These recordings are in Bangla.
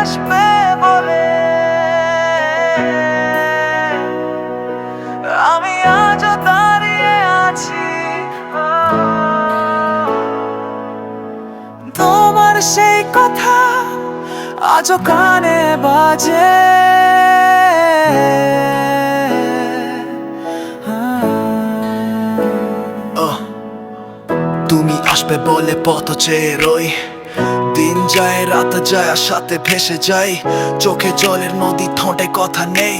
আসবে বলে আমি আজও দাঁড়িয়ে আছি। তোমার সেই কথা আজও কানে বাজে। তুমি আসবে বলে পথ চেয়ে রই, দিন যায় রাত যায় আর সাথে ভেসে যাই। চোখে জলের নদী, ঠোঁটে কথা নেই,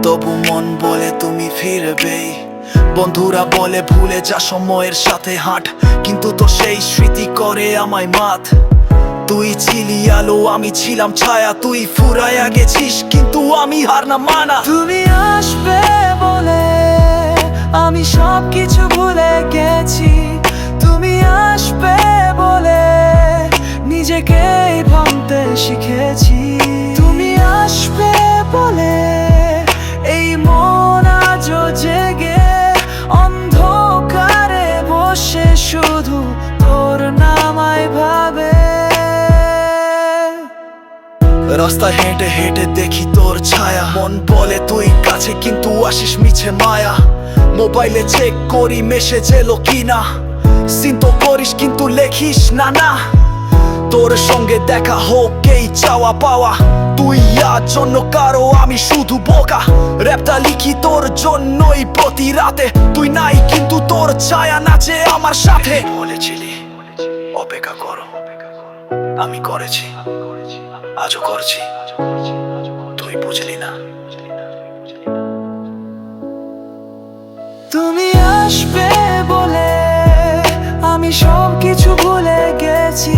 তবু মন বলে তুমি ফিরবেই। বন্ধুরা বলে ভুলে যা, সময়ের সাথে হাঁট, কিন্তু তো সেই স্মৃতি করে আমায় মাত। তুই ছিলি আলো, আমি ছিলাম ছায়া, তুই ফুরায়া গেছিস কিন্তু আমি হার না মানা। তুমি আসবে বলে আমি সব কিছু ভুলে গেছি। তুমি আসবে বলে নিজেকেই ভাঙতে শিখেছি। তুমি আসবে বলে এই মন আজও জেগে অন্ধকারে বসে শুধু তোর নামায় ভাবে। রাস্তায় হেঁটে হেঁটে দেখি তোর ছায়া, মন বলে তুই কাছে কিন্তু আসিস মিছে মায়া। মোবাইলে চেক করি মেসেজ এলো কিনা, সিন তো করিস কিন্তু লেখিস না না। তোর সঙ্গে দেখা হোক এই চাওয়া পাওয়া, তুই আর জন্য কারো আমি শুধু বোকা। র্যাপটা লিখি তোর জন্যই প্রতি রাতে, তুই নাই কিন্তু তোর ছায়া নাচে আমার সাথে। বলেছিলি অপেক্ষা করো, আমি করেছি, আজও করছি, তুই বুঝলি না। তুমি আসবে বলে আমি সব কিছু ভুলে গেছি।